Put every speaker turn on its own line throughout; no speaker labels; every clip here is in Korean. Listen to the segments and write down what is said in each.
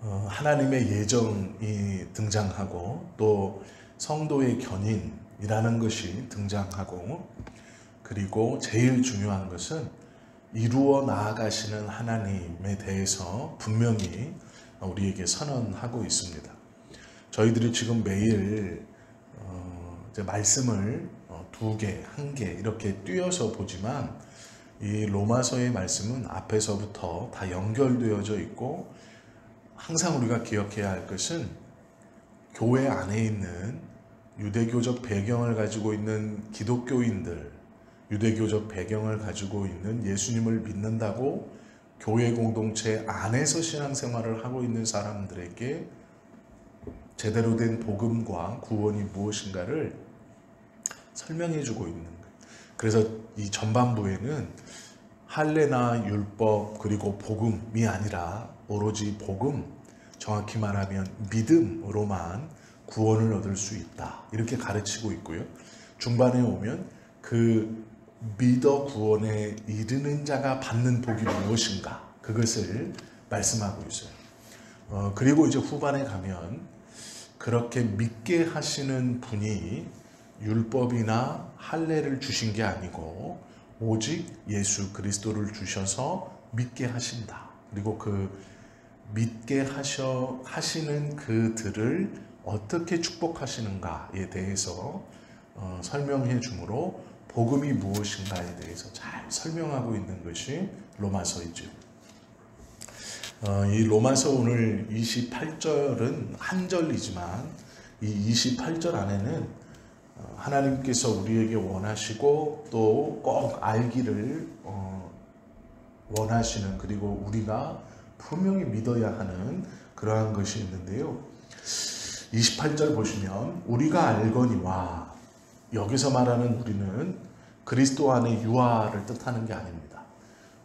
하나님의 예정이 등장하고 또 성도의 견인이라는 것이 등장하고, 그리고 제일 중요한 것은 이루어 나아가시는 하나님에 대해서 분명히 우리에게 선언하고 있습니다. 저희들이 지금 매일 이제 말씀을 2개, 1개 이렇게 띄어서 보지만 이 로마서의 말씀은 앞에서부터 다 연결되어져 있고, 항상 우리가 기억해야 할 것은 교회 안에 있는 유대교적 배경을 가지고 있는 기독교인들, 유대교적 배경을 가지고 있는 예수님을 믿는다고 교회 공동체 안에서 신앙생활을 하고 있는 사람들에게 제대로 된 복음과 구원이 무엇인가를 설명해 주고 있는 거예요. 그래서 이 전반부에는 할례나 율법 그리고 복음이 아니라 오로지 복음, 정확히 말하면 믿음으로만 구원을 얻을 수 있다, 이렇게 가르치고 있고요. 중반에 오면 그 믿어 구원에 이르는 자가 받는 복이 무엇인가, 그것을 말씀하고 있어요. 그리고 이제 후반에 가면 그렇게 믿게 하시는 분이 율법이나 할례를 주신 게 아니고 오직 예수 그리스도를 주셔서 믿게 하신다. 그리고 그 믿게 하시는 그들을 어떻게 축복하시는가에 대해서 설명해 주므로 복음이 무엇인가에 대해서 잘 설명하고 있는 것이 로마서이죠. 이 로마서 오늘 28절은 한 절이지만 이 28절 안에는 하나님께서 우리에게 원하시고 또 꼭 알기를 원하시는, 그리고 우리가 분명히 믿어야 하는 그러한 것이 있는데요. 28절 보시면 우리가 알거니와, 여기서 말하는 우리는 그리스도 안에 유아를 뜻하는 게 아닙니다.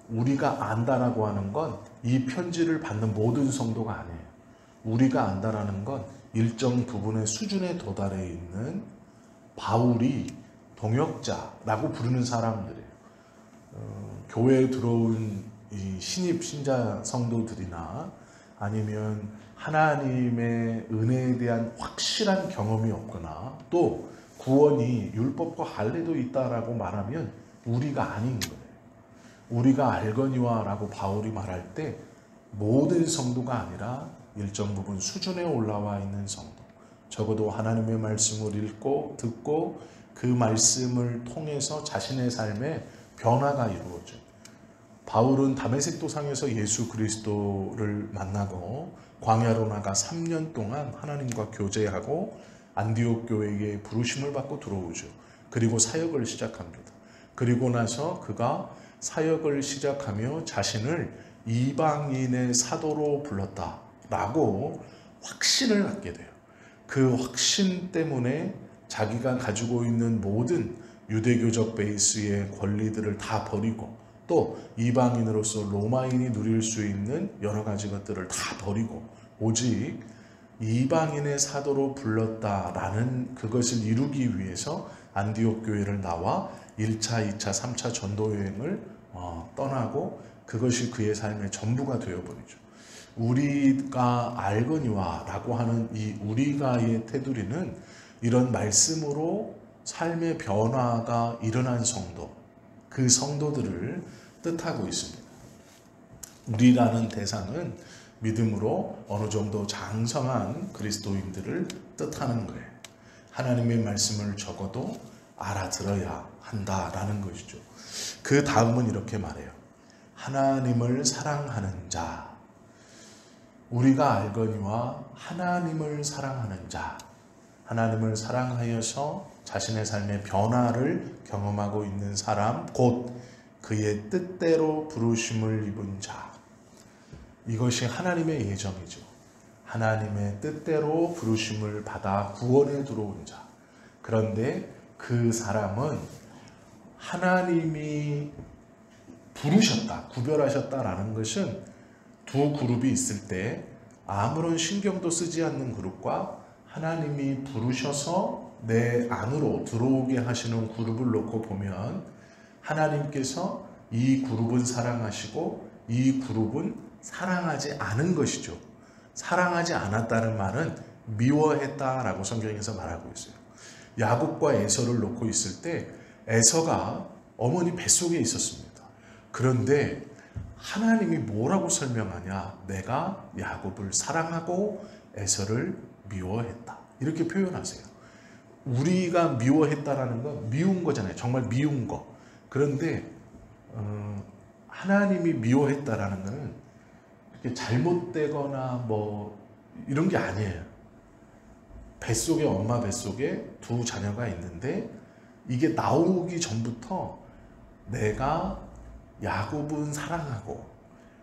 우리가 안다라고 하는 건 이 편지를 받는 모든 성도가 아니에요. 우리가 안다라는 건 일정 부분의 수준에 도달해 있는 바울이 동역자라고 부르는 사람들이에요. 교회에 들어온 이 신입 신자 성도들이나 아니면 하나님의 은혜에 대한 확실한 경험이 없거나 또 구원이 율법과 할례도 있다라고 말하면 우리가 아닌 거예요. 우리가 알거니와 라고 바울이 말할 때 모든 성도가 아니라 일정 부분 수준에 올라와 있는 성도, 적어도 하나님의 말씀을 읽고 듣고 그 말씀을 통해서 자신의 삶에 변화가 이루어져요. 바울은 다메섹 도상에서 예수 그리스도를 만나고 광야로 나가 3년 동안 하나님과 교제하고 안디옥 교회에 부르심을 받고 들어오죠. 그리고 사역을 시작합니다. 그리고 나서 그가 사역을 시작하며 자신을 이방인의 사도로 불렀다라고 확신을 갖게 돼요. 그 확신 때문에 자기가 가지고 있는 모든 유대교적 베이스의 권리들을 다 버리고 또 이방인으로서 로마인이 누릴 수 있는 여러 가지 것들을 다 버리고 오직 이방인의 사도로 불렀다라는 그것을 이루기 위해서 안디옥 교회를 나와 1차, 2차, 3차 전도 여행을 떠나고 그것이 그의 삶의 전부가 되어버리죠. 우리가 알거니와 라고 하는 이 우리가의 테두리는 이런 말씀으로 삶의 변화가 일어난 성도, 그 성도들을 뜻하고 있습니다. 우리라는 대상은 믿음으로 어느 정도 장성한 그리스도인들을 뜻하는 거예요. 하나님의 말씀을 적어도 알아들어야 한다라는 것이죠. 그 다음은 이렇게 말해요. 하나님을 사랑하는 자, 우리가 알거니와 하나님을 사랑하는 자, 하나님을 사랑하여서 자신의 삶의 변화를 경험하고 있는 사람, 곧 그의 뜻대로 부르심을 입은 자, 이것이 하나님의 예정이죠. 하나님의 뜻대로 부르심을 받아 구원에 들어온 자. 그런데 그 사람은 하나님이 부르셨다, 구별하셨다라는 것은 두 그룹이 있을 때 아무런 신경도 쓰지 않는 그룹과 하나님이 부르셔서 내 안으로 들어오게 하시는 그룹을 놓고 보면 하나님께서 이 그룹은 사랑하시고 이 그룹은 사랑하지 않은 것이죠. 사랑하지 않았다는 말은 미워했다라고 성경에서 말하고 있어요. 야곱과 에서를 놓고 있을 때 에서가 어머니 뱃속에 있었습니다. 그런데 하나님이 뭐라고 설명하냐? 내가 야곱을 사랑하고 에서를 미워했다. 이렇게 표현하세요. 우리가 미워했다라는 건 미운 거잖아요. 정말 미운 거. 그런데 하나님이 미워했다라는 것은 이렇게 잘못되거나 뭐 이런 게 아니에요. 뱃속에 엄마 뱃속에 두 자녀가 있는데 이게 나오기 전부터 내가 야곱은 사랑하고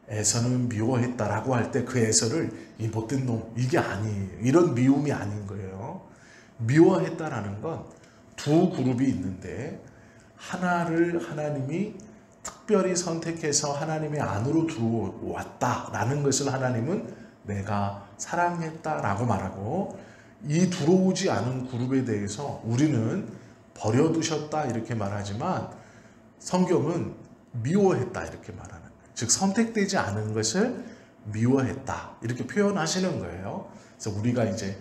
에서는 미워했다라고 할 때 그 에서를 이 못된 놈 이게 아니에요. 이런 미움이 아닌 거예요. 미워했다라는 건 두 그룹이 있는데 하나를 하나님이 특별히 선택해서 하나님의 안으로 들어왔다라는 것을 하나님은 내가 사랑했다라고 말하고 이 들어오지 않은 그룹에 대해서 우리는 버려두셨다 이렇게 말하지만 성경은 미워했다 이렇게 말하는 거예요. 즉 선택되지 않은 것을 미워했다 이렇게 표현하시는 거예요. 그래서 우리가 이제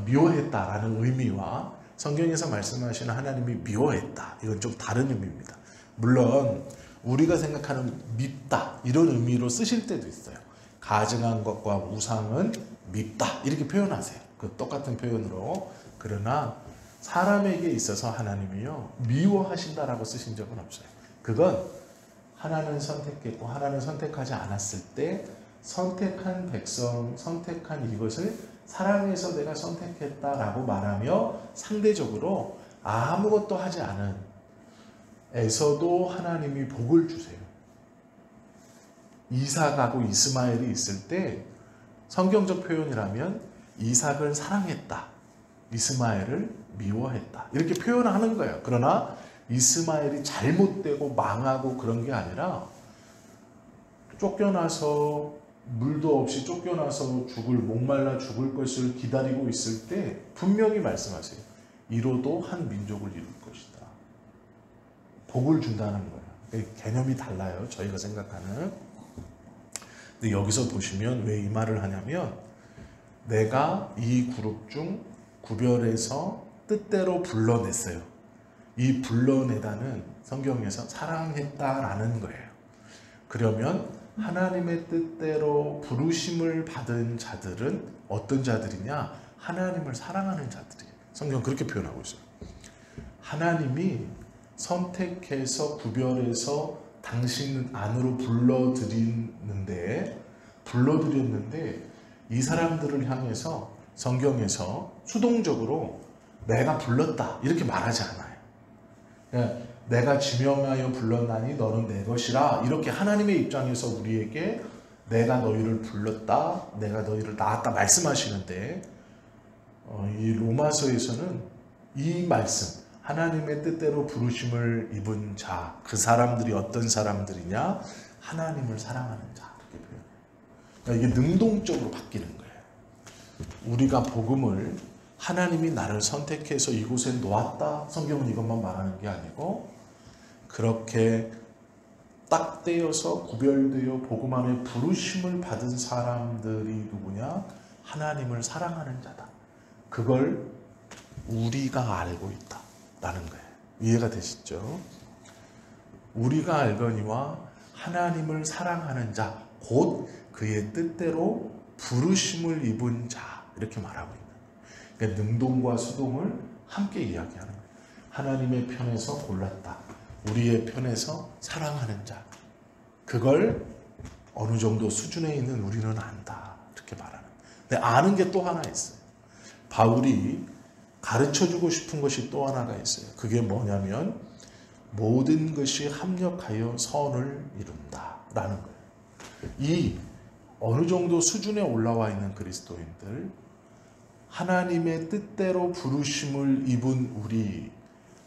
미워했다라는 의미와 성경에서 말씀하시는 하나님이 미워했다 이건 좀 다른 의미입니다. 물론 우리가 생각하는 밉다 이런 의미로 쓰실 때도 있어요. 가증한 것과 우상은 밉다 이렇게 표현하세요. 그 똑같은 표현으로. 그러나 사람에게 있어서 하나님이요 미워하신다라고 쓰신 적은 없어요. 그건 하나는 선택했고 하나는 선택하지 않았을 때 선택한 백성, 선택한 이것을 사랑해서 내가 선택했다라고 말하며 상대적으로 아무것도 하지 않은 에서도 하나님이 복을 주세요. 이삭하고 이스마엘이 있을 때 성경적 표현이라면 이삭을 사랑했다, 이스마엘을 미워했다 이렇게 표현하는 거예요. 그러나 이스마엘이 잘못되고 망하고 그런 게 아니라 쫓겨나서 물도 없이 쫓겨나서 목말라 죽을 것을 기다리고 있을 때 분명히 말씀하세요. 이로도 한 민족을 이룰 것이다. 복을 준다는 거예요. 개념이 달라요. 저희가 생각하는. 근데 여기서 보시면 왜 이 말을 하냐면 내가 이 그룹 중 구별해서 뜻대로 불러냈어요. 이 불러내다는 성경에서 사랑했다라는 거예요. 그러면 하나님의 뜻대로 부르심을 받은 자들은 어떤 자들이냐? 하나님을 사랑하는 자들이에요. 성경 그렇게 표현하고 있어요. 하나님이 선택해서 구별해서 당신 안으로 불러들였는데 이 사람들을 향해서 성경에서 수동적으로 내가 불렀다 이렇게 말하지 않아요. 그러니까 내가 지명하여 불렀나니 너는 내 것이라 이렇게 하나님의 입장에서 우리에게 내가 너희를 불렀다, 내가 너희를 낳았다 말씀하시는데 이 로마서에서는 이 말씀 하나님의 뜻대로 부르심을 입은 자, 그 사람들이 어떤 사람들이냐? 하나님을 사랑하는 자 이렇게 표현해요. 그러니까 이게 능동적으로 바뀌는 거예요. 우리가 복음을 하나님이 나를 선택해서 이곳에 놓았다. 성경은 이것만 말하는 게 아니고 그렇게 딱 떼어서 구별되어 복음 안에 부르심을 받은 사람들이 누구냐? 하나님을 사랑하는 자다. 그걸 우리가 알고 있다라는 거예요. 이해가 되시죠? 우리가 알거니와 하나님을 사랑하는 자, 곧 그의 뜻대로 부르심을 입은 자 이렇게 말하고 있는 거예요. 그러니까 능동과 수동을 함께 이야기하는 거예요. 하나님의 편에서 골랐다. 우리의 편에서 사랑하는 자. 그걸 어느 정도 수준에 있는 우리는 안다. 이렇게 말하는. 근데 아는 게 또 하나 있어요. 바울이 가르쳐주고 싶은 것이 또 하나가 있어요. 그게 뭐냐면 모든 것이 합력하여 선을 이룬다. 라는 거예요. 이 어느 정도 수준에 올라와 있는 그리스도인들, 하나님의 뜻대로 부르심을 입은 우리,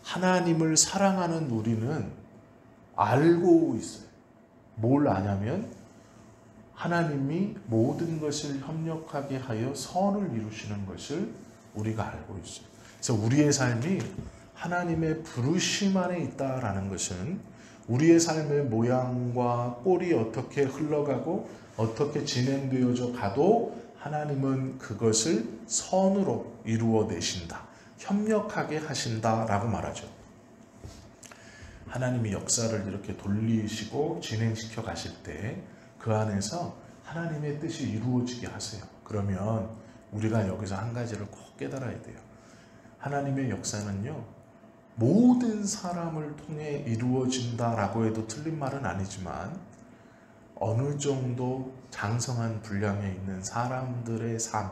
하나님을 사랑하는 우리는 알고 있어요. 뭘 아냐면 하나님이 모든 것을 협력하게 하여 선을 이루시는 것을 우리가 알고 있어요. 그래서 우리의 삶이 하나님의 부르심 안에 있다라는 것은 우리의 삶의 모양과 꼴이 어떻게 흘러가고 어떻게 진행되어져 가도 하나님은 그것을 선으로 이루어내신다. 협력하게 하신다라고 말하죠. 하나님이 역사를 이렇게 돌리시고 진행시켜 가실 때 그 안에서 하나님의 뜻이 이루어지게 하세요. 그러면 우리가 여기서 한 가지를 꼭 깨달아야 돼요. 하나님의 역사는요, 모든 사람을 통해 이루어진다라고 해도 틀린 말은 아니지만 어느 정도 장성한 분량에 있는 사람들의 삶,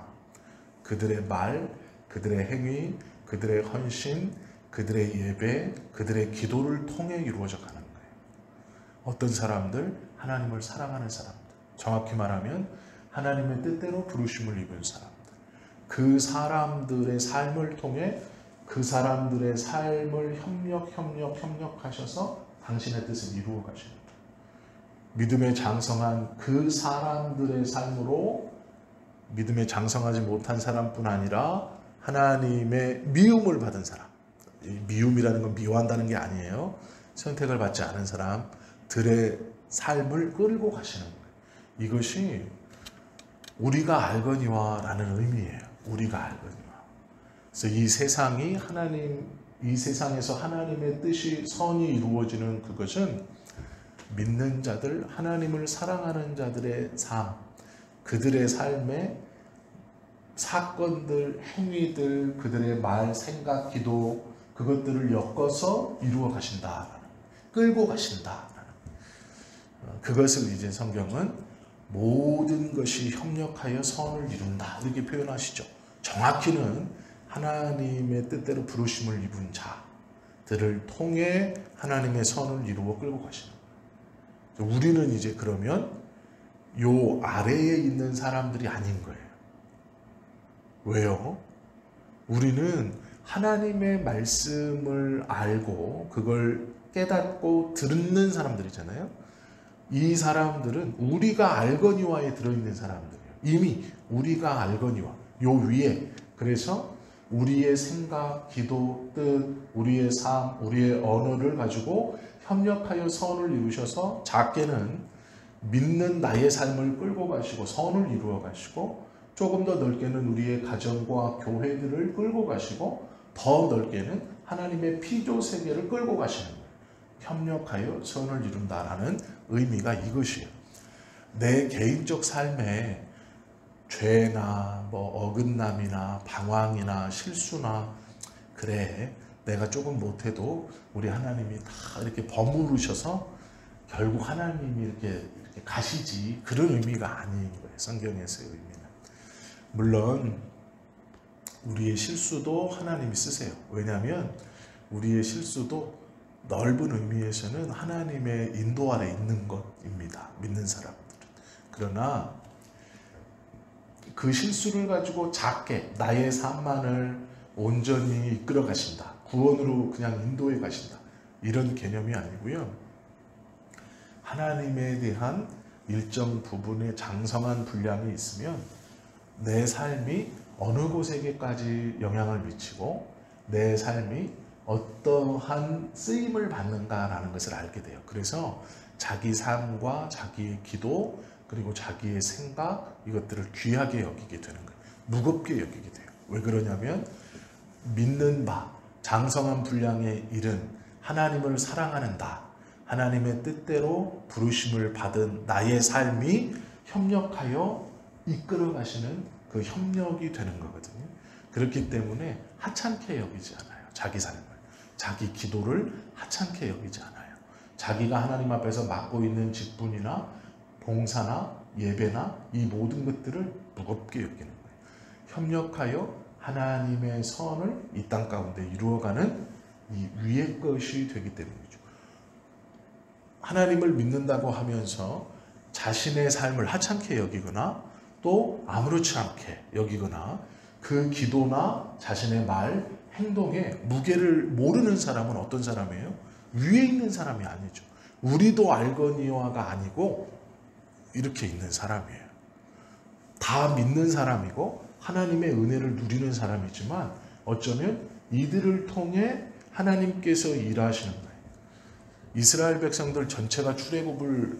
그들의 말, 그들의 행위, 그들의 헌신, 그들의 예배, 그들의 기도를 통해 이루어져 가는 거예요. 어떤 사람들, 하나님을 사랑하는 사람들, 정확히 말하면 하나님의 뜻대로 부르심을 입은 사람들, 그 사람들의 삶을 통해 그 사람들의 삶을 협력하셔서 당신의 뜻을 이루어 가시는 거예요. 믿음에 장성한 그 사람들의 삶으로 믿음에 장성하지 못한 사람뿐 아니라 하나님의 미움을 받은 사람, 미움이라는 건 미워한다는 게 아니에요. 선택을 받지 않은 사람들의 삶을 끌고 가시는 거예요. 이것이 우리가 알거니와 라는 의미예요. 우리가 알거니와. 그래서 이 세상에서 하나님의 뜻이 선이 이루어지는 그것은 믿는 자들, 하나님을 사랑하는 자들의 삶, 그들의 삶의 사건들, 행위들, 그들의 말, 생각, 기도, 그것들을 엮어서 이루어 가신다, 끌고 가신다. 그것을 이제 성경은 모든 것이 협력하여 선을 이룬다 이렇게 표현하시죠. 정확히는 하나님의 뜻대로 부르심을 입은 자들을 통해 하나님의 선을 이루어 끌고 가시는 거예요. 우리는 이제 그러면 요 아래에 있는 사람들이 아닌 거예요. 왜요? 우리는 하나님의 말씀을 알고 그걸 깨닫고 듣는 사람들이잖아요. 이 사람들은 우리가 알거니와에 들어있는 사람들이에요. 이미 우리가 알거니와 요 위에, 그래서 우리의 생각, 기도, 뜻, 우리의 삶, 우리의 언어를 가지고 협력하여 선을 이루셔서 작게는 믿는 나의 삶을 끌고 가시고 선을 이루어 가시고, 조금 더 넓게는 우리의 가정과 교회들을 끌고 가시고, 더 넓게는 하나님의 피조 세계를 끌고 가시는 거예요. 협력하여 선을 이룬다라는 의미가 이것이에요. 내 개인적 삶에 죄나 어긋남이나 방황이나 실수나, 그래 내가 조금 못해도 우리 하나님이 다 이렇게 버무르셔서 결국 하나님이 이렇게 가시지, 그런 의미가 아닌 거예요. 성경에서의 의미는. 물론 우리의 실수도 하나님이 쓰세요. 왜냐하면 우리의 실수도 넓은 의미에서는 하나님의 인도 아래 있는 것입니다. 믿는 사람들은. 그러나 그 실수를 가지고 작게 나의 삶만을 온전히 이끌어 가신다, 구원으로 그냥 인도해 가신다, 이런 개념이 아니고요. 하나님에 대한 일정 부분의 장성한 분량이 있으면 내 삶이 어느 곳에게까지 영향을 미치고 내 삶이 어떠한 쓰임을 받는가라는 것을 알게 돼요. 그래서 자기 삶과 자기의 기도, 그리고 자기의 생각, 이것들을 귀하게 여기게 되는 거예요. 무겁게 여기게 돼요. 왜 그러냐면 믿는 바, 장성한 분량에 이른 하나님을 사랑하는 나, 하나님의 뜻대로 부르심을 받은 나의 삶이 협력하여 이끌어 가시는 그 협력이 되는 거거든요. 그렇기 때문에 하찮게 여기지 않아요. 자기 삶을, 자기 기도를 하찮게 여기지 않아요. 자기가 하나님 앞에서 맡고 있는 직분이나 봉사나 예배나 이 모든 것들을 무겁게 여기는 거예요. 협력하여 하나님의 선을 이 땅 가운데 이루어가는 이 위의 것이 되기 때문이죠. 하나님을 믿는다고 하면서 자신의 삶을 하찮게 여기거나 또 아무렇지 않게 여기거나 그 기도나 자신의 말, 행동에 무게를 모르는 사람은 어떤 사람이에요? 위에 있는 사람이 아니죠. 우리도 알거니와가 아니고 이렇게 있는 사람이에요. 다 믿는 사람이고 하나님의 은혜를 누리는 사람이지만 어쩌면 이들을 통해 하나님께서 일하시는 거예요. 이스라엘 백성들 전체가 출애굽을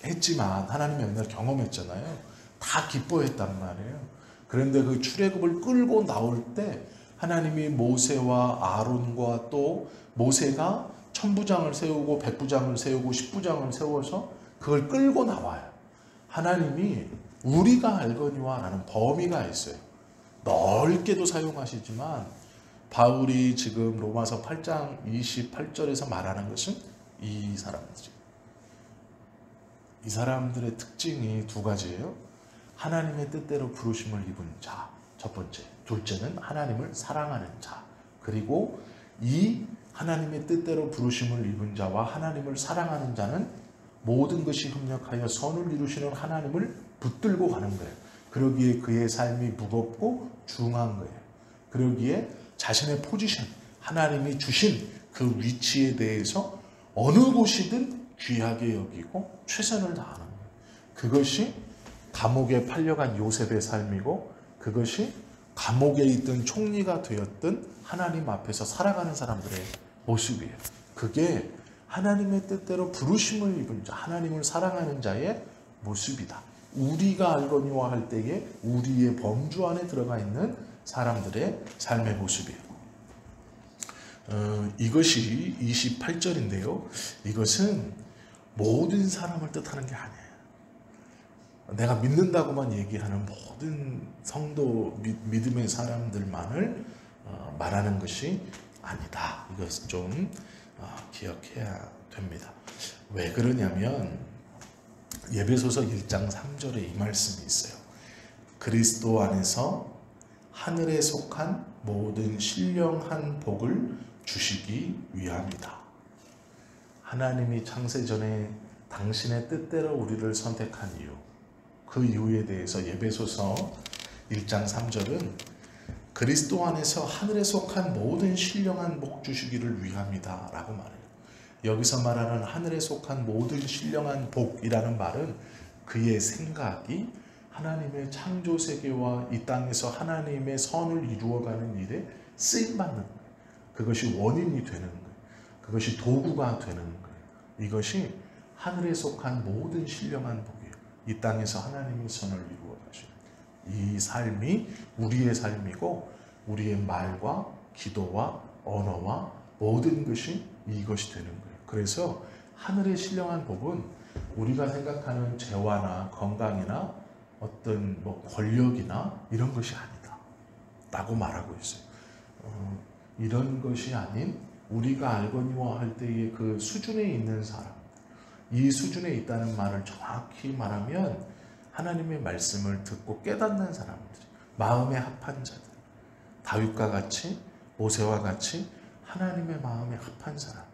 했지만 하나님의 은혜를 경험했잖아요. 다 기뻐했단 말이에요. 그런데 그 출애굽을 끌고 나올 때 하나님이 모세와 아론과 또 모세가 천부장을 세우고 백부장을 세우고 십부장을 세워서 그걸 끌고 나와요. 하나님이 우리가 알거니와 라는 범위가 있어요. 넓게도 사용하시지만 바울이 지금 로마서 8장 28절에서 말하는 것은 이 사람들의 특징이 두 가지예요. 하나님의 뜻대로 부르심을 입은 자, 첫 번째. 둘째는 하나님을 사랑하는 자. 그리고 이 하나님의 뜻대로 부르심을 입은 자와 하나님을 사랑하는 자는 모든 것이 협력하여 선을 이루시는 하나님을 붙들고 가는 거예요. 그러기에 그의 삶이 무겁고 중한 거예요. 그러기에 자신의 포지션, 하나님이 주신 그 위치에 대해서 어느 곳이든 귀하게 여기고 최선을 다하는 거예요. 그것이 감옥에 팔려간 요셉의 삶이고 그것이 감옥에 있던 총리가 되었던 하나님 앞에서 살아가는 사람들의 모습이에요. 그게 하나님의 뜻대로 부르심을 입은 자, 하나님을 사랑하는 자의 모습이다. 우리가 알거니와 할 때에 우리의 범주 안에 들어가 있는 사람들의 삶의 모습이에요. 이것이 28절인데요. 이것은 모든 사람을 뜻하는 게 아니에요. 내가 믿는다고만 얘기하는 모든 성도 믿음의 사람들만을 말하는 것이 아니다. 이것을 좀 기억해야 됩니다. 왜 그러냐면 에베소서 1장 3절에 이 말씀이 있어요. 그리스도 안에서 하늘에 속한 모든 신령한 복을 주시기 위함이다. 하나님이 창세전에 당신의 뜻대로 우리를 선택한 이유, 그 이유에 대해서 에베소서 1장 3절은 그리스도 안에서 하늘에 속한 모든 신령한 복 주시기를 위함이다 라고 말해요. 여기서 말하는 하늘에 속한 모든 신령한 복이라는 말은 그의 생각이 하나님의 창조 세계와 이 땅에서 하나님의 선을 이루어가는 일에 쓰임받는 거예요. 그것이 원인이 되는 거예요. 그것이 도구가 되는 거예요. 이것이 하늘에 속한 모든 신령한 복이에요. 이 땅에서 하나님의 선을 이루어 가시는 이 삶이 우리의 삶이고 우리의 말과 기도와 언어와 모든 것이 이것이 되는 거예요. 그래서 하늘의 신령한 복은 우리가 생각하는 재화나 건강이나 어떤 권력이나 이런 것이 아니다 라고 말하고 있어요. 이런 것이 아닌 우리가 알거니와 할 때의 그 수준에 있는 사람, 이 수준에 있다는 말을 정확히 말하면 하나님의 말씀을 듣고 깨닫는 사람들, 마음에 합한 자들, 다윗과 같이 모세와 같이 하나님의 마음에 합한 사람,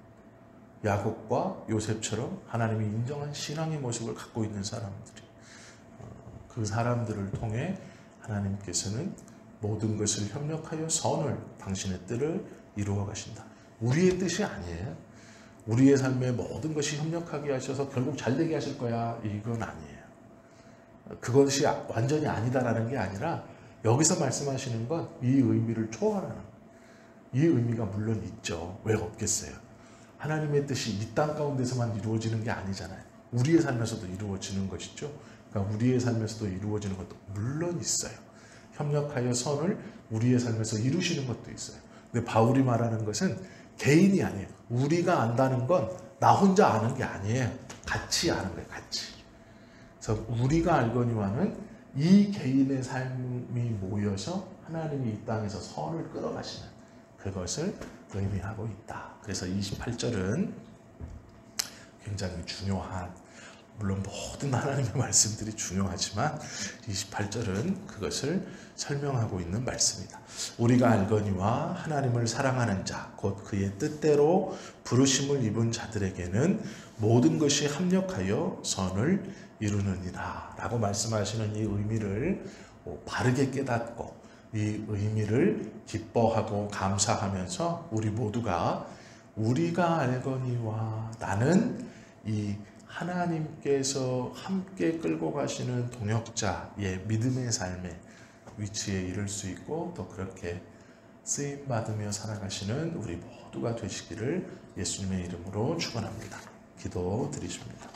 야곱과 요셉처럼 하나님이 인정한 신앙의 모습을 갖고 있는 사람들이, 그 사람들을 통해 하나님께서는 모든 것을 협력하여 선을, 당신의 뜻을 이루어 가신다. 우리의 뜻이 아니에요. 우리의 삶에 모든 것이 협력하게 하셔서 결국 잘되게 하실 거야, 이건 아니에요. 그것이 완전히 아니다라는 게 아니라 여기서 말씀하시는 건 이 의미를 초월하는 거예요. 이 의미가 물론 있죠. 왜 없겠어요? 하나님의 뜻이 이 땅 가운데서만 이루어지는 게 아니잖아요. 우리의 삶에서도 이루어지는 것이죠. 그러니까 우리의 삶에서도 이루어지는 것도 물론 있어요. 협력하여 선을 우리의 삶에서 이루시는 것도 있어요. 근데 바울이 말하는 것은 개인이 아니에요. 우리가 안다는 건 나 혼자 아는 게 아니에요. 같이 아는 거예요. 같이. 그래서 우리가 알거니와는 이 개인의 삶이 모여서 하나님이 이 땅에서 선을 끌어가시는 그것을 의미하고 있다. 그래서 28절은 굉장히 중요한, 물론 모든 하나님의 말씀들이 중요하지만 28절은 그것을 설명하고 있는 말씀이다. 우리가 알거니와 하나님을 사랑하는 자, 곧 그의 뜻대로 부르심을 입은 자들에게는 모든 것이 합력하여 선을 이루느니라 라고 말씀하시는 이 의미를 바르게 깨닫고 이 의미를 기뻐하고 감사하면서 우리 모두가 우리가 알거니와 나는 이 하나님께서 함께 끌고 가시는 동역자의 믿음의 삶의 위치에 이를 수 있고 또 그렇게 쓰임받으며 살아가시는 우리 모두가 되시기를 예수님의 이름으로 축원합니다. 기도 드리십니다.